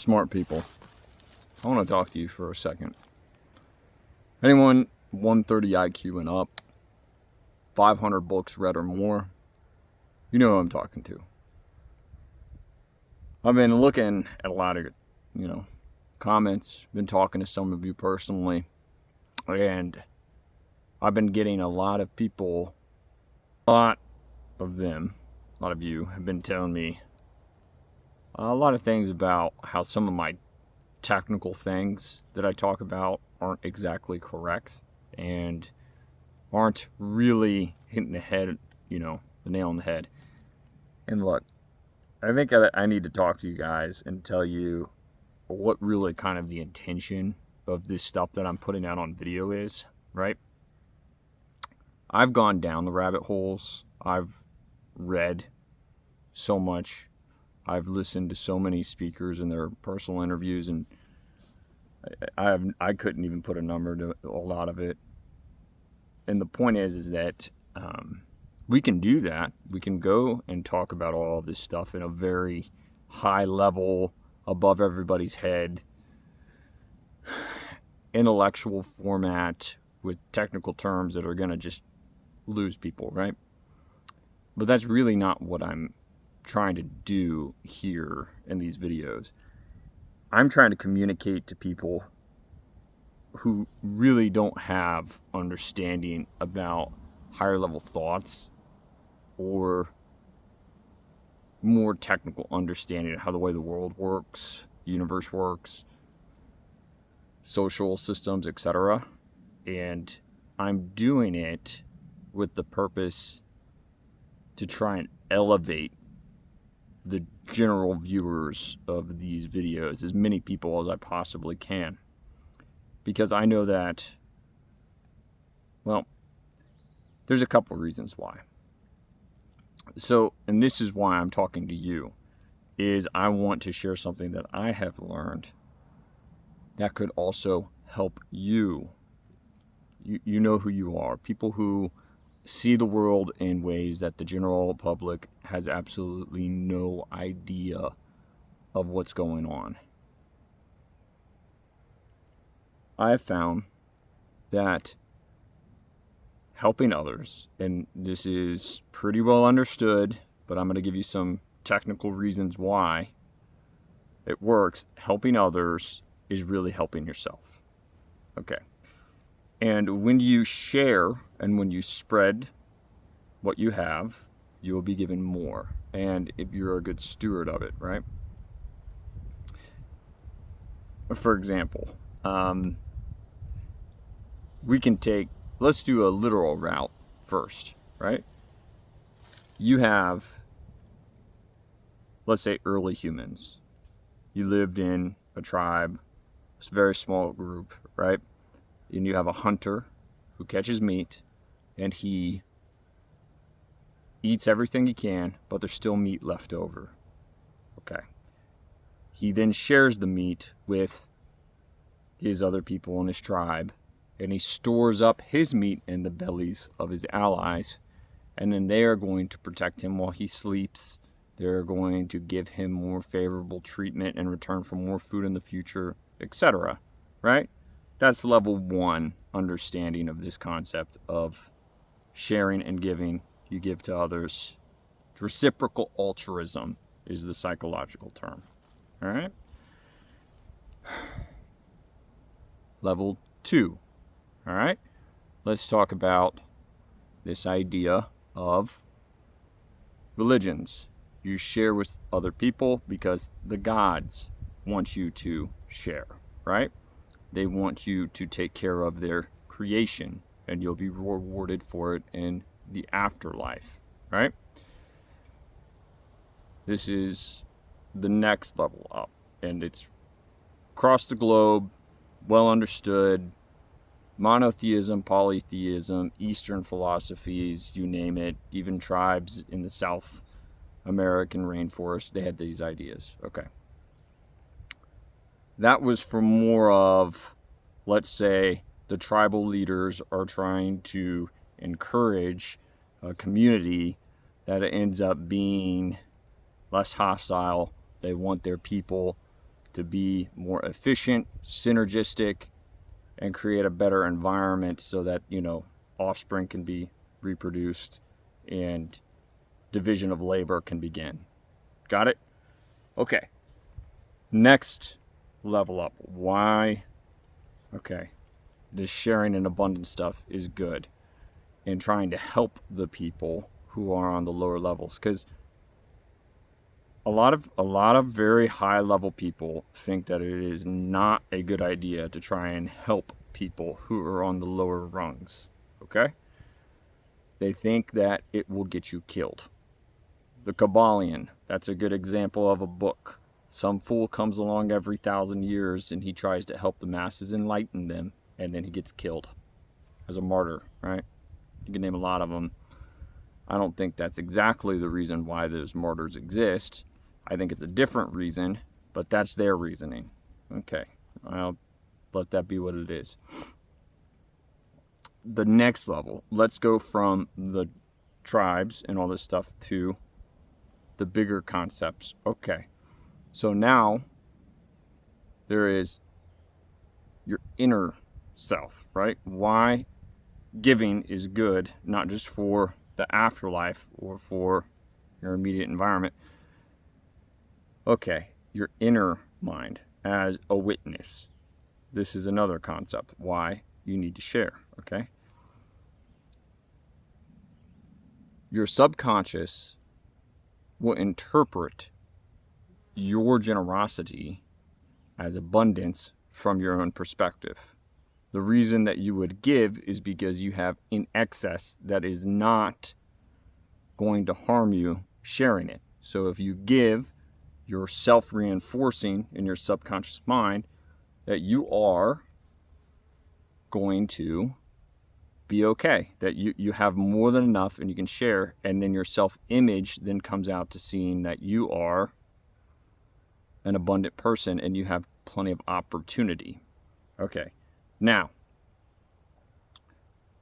Smart people, I want to talk to you for a second. Anyone 130 IQ and up, 500 books read or more, you know who I'm talking to. I've been looking at a lot of, comments, been talking to some of you personally, and I've been getting a lot of people, a lot of you have been telling me a lot of things about how some of my technical things that I talk about aren't exactly correct and aren't really hitting the head, the nail on the head. And look, I think I need to talk to you guys and tell you what really kind of the intention of this stuff that I'm putting out on video is, right? I've gone down the rabbit holes. I've read so much. I've listened to so many speakers and their personal interviews, and I couldn't even put a number to a lot of it. And the point is that we can do that. We can go and talk about all of this stuff in a very high level, above everybody's head, intellectual format with technical terms that are going to just lose people, right? But that's really not what I'm trying to do here in these videos. I'm trying to communicate to people who really don't have understanding about higher level thoughts or more technical understanding of how the way the world works, the universe works, social systems, etc. And I'm doing it with the purpose to try and elevate the general viewers of these videos, as many people as I possibly can. Because I know that, well, there's a couple reasons why. So, and this is why I'm talking to you, is I want to share something that I have learned that could also help you. You know who you are. People who see the world in ways that the general public has absolutely no idea of what's going on. I've found that helping others, and this is pretty well understood, but I'm going to give you some technical reasons why it works. Helping others is really helping yourself. Okay. And when you share and when you spread what you have, you will be given more. And if you're a good steward of it, right? For example, we can let's do a literal route first, right? You have, let's say, early humans. You lived in a tribe, it's a very small group, right? And you have a hunter who catches meat, and he eats everything he can, but there's still meat left over. Okay. He then shares the meat with his other people in his tribe, and he stores up his meat in the bellies of his allies, and then they are going to protect him while he sleeps. They're going to give him more favorable treatment in return for more food in the future, etc. Right? That's level 1 understanding of this concept of sharing and giving. You give to others. Reciprocal altruism is the psychological term. All right? Level 2. All right? Let's talk about this idea of religions. You share with other people because the gods want you to share, right? They want you to take care of their creation, and you'll be rewarded for it in the afterlife, right? This is the next level up, and it's across the globe, well understood. Monotheism, polytheism, Eastern philosophies, you name it, even tribes in the South American rainforest, they had these ideas. Okay. That was for more of, let's say, the tribal leaders are trying to encourage a community that ends up being less hostile. They want their people to be more efficient, synergistic, and create a better environment so that, offspring can be reproduced and division of labor can begin. Got it? Okay. Next level up. Why? Okay. This sharing and abundance stuff is good, and trying to help the people who are on the lower levels, because a lot of very high level people think that it is not a good idea to try and help people who are on the lower rungs. Okay? They think that it will get you killed. The Kabbalion, that's a good example of a book. Some fool comes along every 1,000 years and he tries to help the masses, enlighten them, and then he gets killed as a martyr, right? You can name a lot of them. I don't think that's exactly the reason why those martyrs exist. I think it's a different reason, but that's their reasoning. Okay, I'll let that be what it is. The next level, let's go from the tribes and all this stuff to the bigger concepts. Okay, so now there is your inner self, right? Why giving is good, not just for the afterlife or for your immediate environment. Okay, your inner mind as a witness. This is another concept. Why you need to share, okay? Your subconscious will interpret your generosity as abundance from your own perspective. The reason that you would give is because you have in excess that is not going to harm you sharing it. So if you give, you're self-reinforcing in your subconscious mind that you are going to be okay, that you have more than enough and you can share, and then your self-image then comes out to seeing that you are an abundant person and you have plenty of opportunity. Okay, now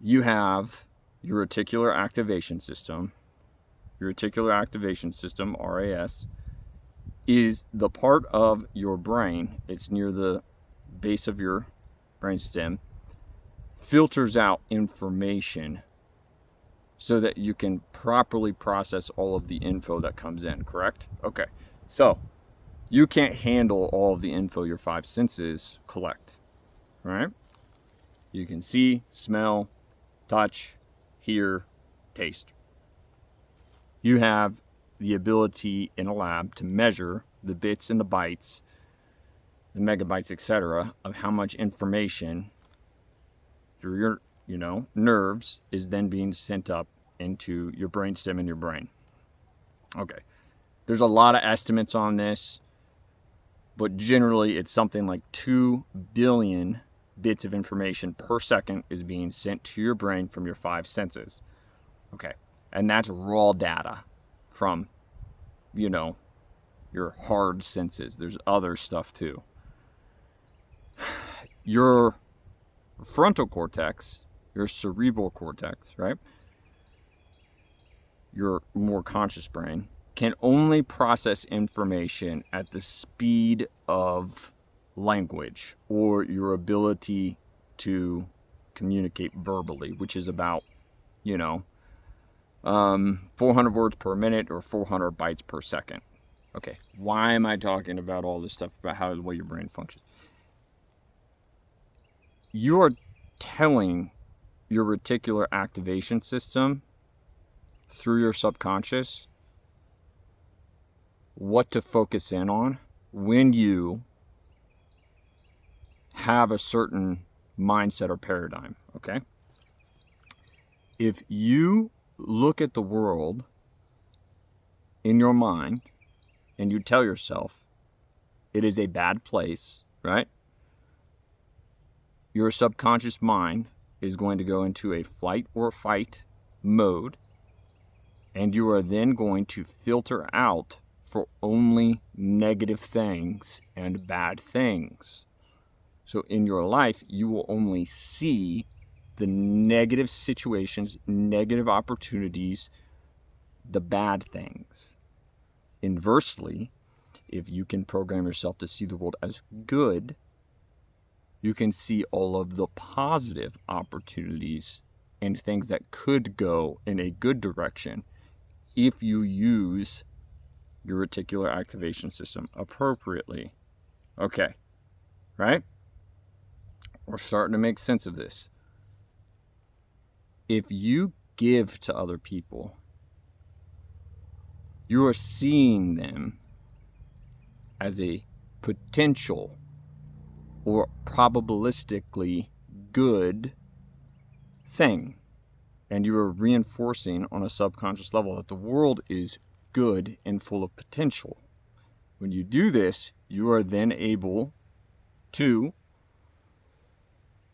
you have your reticular activation system. Your reticular activation system, RAS, is the part of your brain, it's near the base of your brainstem, filters out information so that you can properly process all of the info that comes in, correct? Okay, so you can't handle all of the info your five senses collect, right? You can see, smell, touch, hear, taste. You have the ability in a lab to measure the bits and the bytes, the megabytes, etc., of how much information through your, nerves is then being sent up into your brainstem and your brain. Okay. There's a lot of estimates on this, but generally it's something like 2 billion bits of information per second is being sent to your brain from your five senses. Okay. And that's raw data from, your hard senses. There's other stuff too. Your frontal cortex, your cerebral cortex, right? Your more conscious brain can only process information at the speed of language or your ability to communicate verbally, which is about, 400 words per minute or 400 bytes per second. Okay, why am I talking about all this stuff about how the way your brain functions? You are telling your reticular activation system through your subconscious what to focus in on when you have a certain mindset or paradigm, okay? If you look at the world in your mind and you tell yourself it is a bad place, right? Your subconscious mind is going to go into a flight or fight mode, and you are then going to filter out for only negative things and bad things. So in your life, you will only see the negative situations, negative opportunities, the bad things. Inversely, if you can program yourself to see the world as good, you can see all of the positive opportunities and things that could go in a good direction if you use your reticular activation system appropriately. Okay, right? We're starting to make sense of this. If you give to other people, you are seeing them as a potential or probabilistically good thing. And you are reinforcing on a subconscious level that the world is good and full of potential. When you do this, you are then able to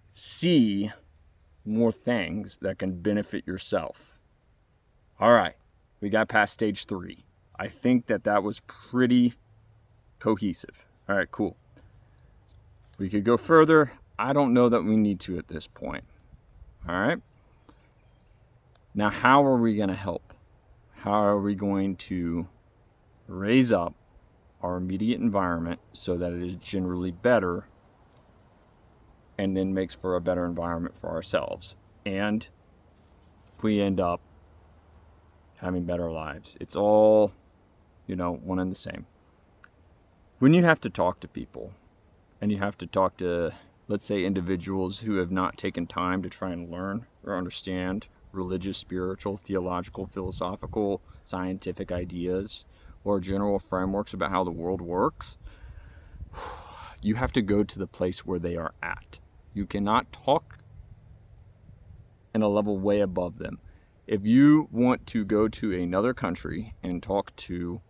see more things that can benefit yourself. All right, we got past stage 3. I think that was pretty cohesive. All right, cool. We could go further. I don't know that we need to at this point. All right. Now, how are we going to help? How are we going to raise up our immediate environment so that it is generally better and then makes for a better environment for ourselves? And we end up having better lives. It's all, one and the same. When you have to talk to people, and you have to talk to, let's say, individuals who have not taken time to try and learn or understand religious, spiritual, theological, philosophical, scientific ideas or general frameworks about how the world works, you have to go to the place where they are at. You cannot talk in a level way above them. If you want to go to another country and talk to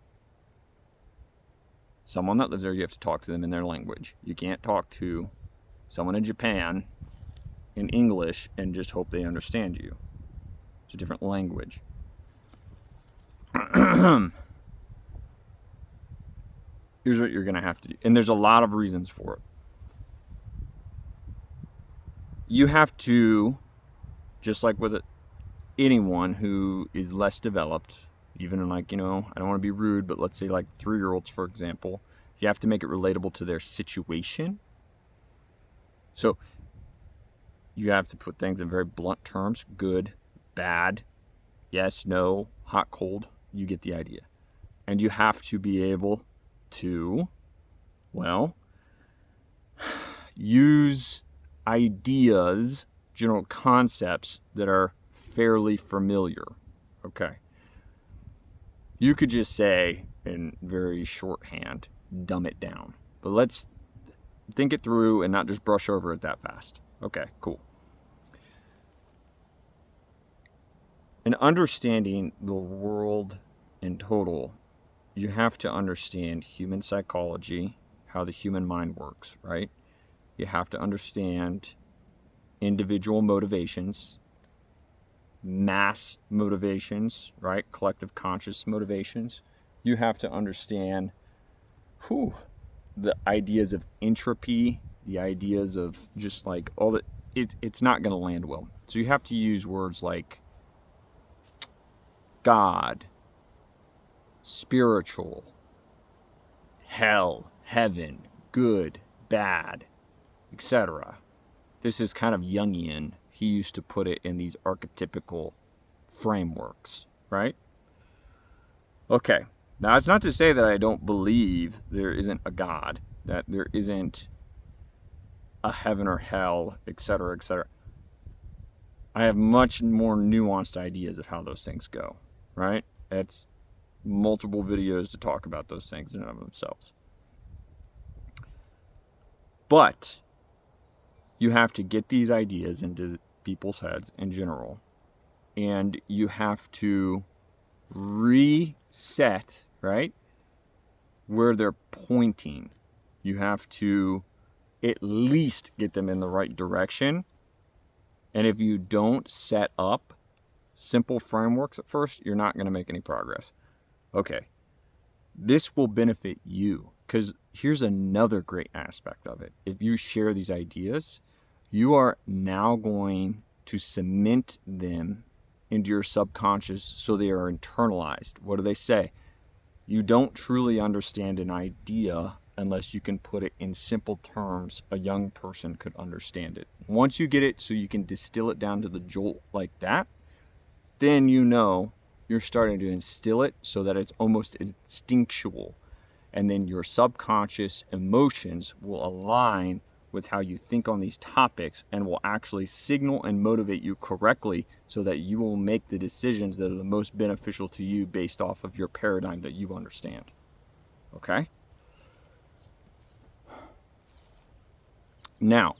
someone that lives there, you have to talk to them in their language. You can't talk to someone in Japan in English and just hope they understand you. It's a different language. Here's what you're going to have to do. And there's a lot of reasons for it. You have to, just like with anyone who is less developed, even in I don't want to be rude, but let's say like 3-year-olds, for example, you have to make it relatable to their situation. So you have to put things in very blunt terms: good, bad, yes, no, hot, cold. You get the idea. And you have to be able to, use ideas, general concepts that are fairly familiar. Okay. You could just say, in very shorthand, dumb it down. But let's think it through and not just brush over it that fast. Okay, cool. In understanding the world in total, you have to understand human psychology, how the human mind works, right? You have to understand individual motivations, mass motivations, right? Collective conscious motivations. You have to understand the ideas of entropy, the ideas of just like all that. It's not going to land well. So you have to use words like God, spiritual, hell, heaven, good, bad, etc. This is kind of Jungian. He used to put it in these archetypical frameworks, right? Okay. Now, it's not to say that I don't believe there isn't a God, that there isn't a heaven or hell, etc., etc. I have much more nuanced ideas of how those things go, right? It's multiple videos to talk about those things in and of themselves. But you have to get these ideas into people's heads in general, and you have to reset, right, where they're pointing. You have to at least get them in the right direction. And if you don't set up simple frameworks at first, you're not going to make any progress. Okay, this will benefit you, because here's another great aspect of it. If you share these ideas, you are now going to cement them into your subconscious so they are internalized. What do they say? You don't truly understand an idea unless you can put it in simple terms a young person could understand it. Once you get it so you can distill it down to the jolt like that, then you know you're starting to instill it so that it's almost instinctual. And then your subconscious emotions will align with how you think on these topics and will actually signal and motivate you correctly so that you will make the decisions that are the most beneficial to you based off of your paradigm that you understand. Okay? Now,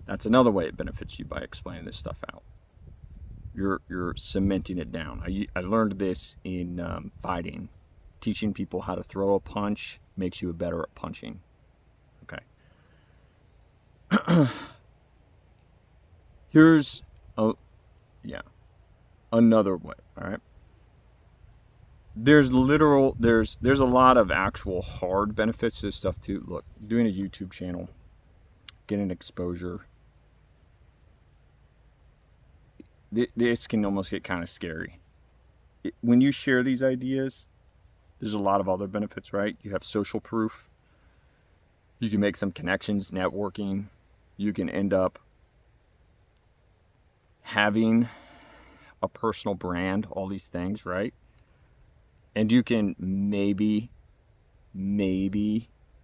that's another way it benefits you by explaining this stuff out. You're cementing it down. I learned this in fighting. Teaching people how to throw a punch makes you better at punching. Okay. Here's another way. All right. There's a lot of actual hard benefits to this stuff too. Look, doing a YouTube channel, getting exposure. This can almost get kind of scary. When you share these ideas, there's a lot of other benefits, right? You have social proof. You can make some connections, networking. You can end up having a personal brand, all these things, right? And you can maybe,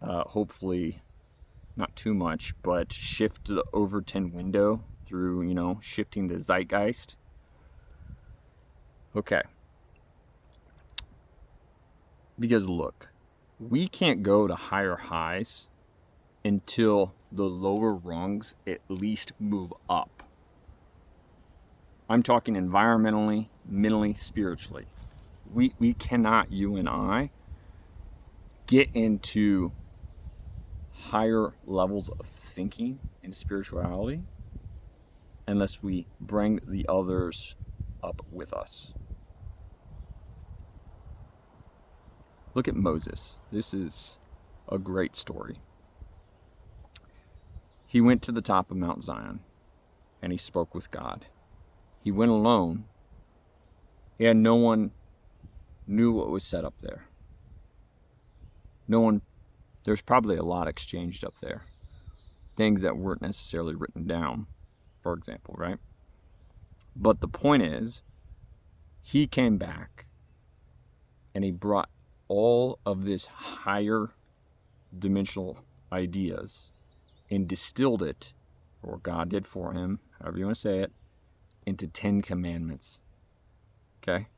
hopefully not too much, but shift the Overton window through, shifting the zeitgeist. Okay. Because look, we can't go to higher highs until the lower rungs at least move up. I'm talking environmentally, mentally, spiritually. We cannot, you and I, get into higher levels of thinking and spirituality unless we bring the others up with us. Look at Moses. This is a great story. He went to the top of Mount Zion and he spoke with God. He went alone and no one knew what was said up there. There's probably a lot exchanged up there. Things that weren't necessarily written down, for example, right? But the point is, he came back and he brought all of this higher dimensional ideas and distilled it, or God did for him, however you want to say it, into 10 commandments. Okay?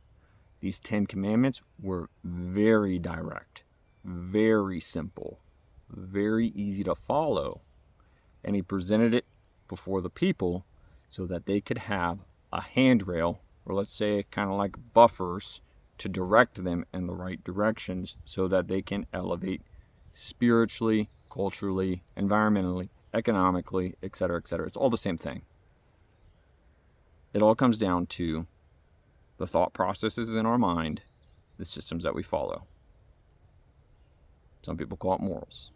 These 10 commandments were very direct, very simple, very easy to follow. And he presented it before the people so that they could have a handrail, or let's say kind of like buffers, to direct them in the right directions so that they can elevate spiritually, culturally, environmentally, economically, etc., etc. It's all the same thing. It all comes down to the thought processes in our mind, the systems that we follow. Some people call it morals.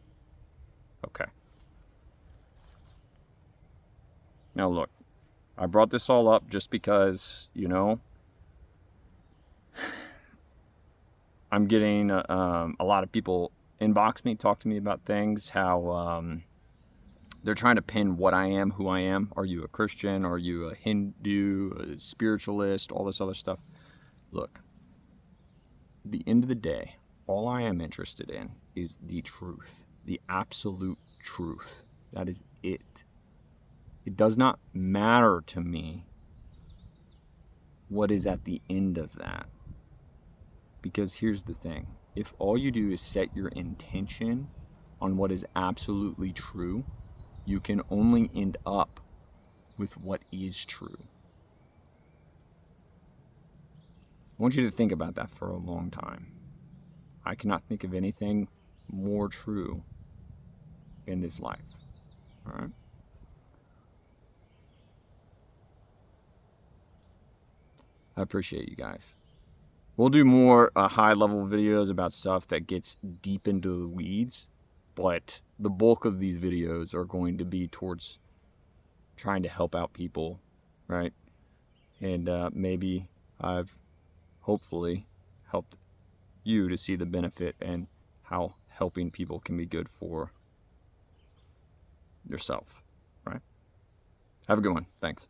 Okay. Now look, I brought this all up just because, I'm getting a lot of people inbox me, talk to me about things, how they're trying to pin what I am, who I am. Are you a Christian? Are you a Hindu, a spiritualist, all this other stuff? Look, at the end of the day, all I am interested in is the truth, the absolute truth. That is it. It does not matter to me what is at the end of that. Because here's the thing. If all you do is set your intention on what is absolutely true, you can only end up with what is true. I want you to think about that for a long time. I cannot think of anything more true in this life. All right? I appreciate you guys. We'll do more high-level videos about stuff that gets deep into the weeds, but the bulk of these videos are going to be towards trying to help out people, right? And maybe I've hopefully helped you to see the benefit and how helping people can be good for yourself, right? Have a good one. Thanks.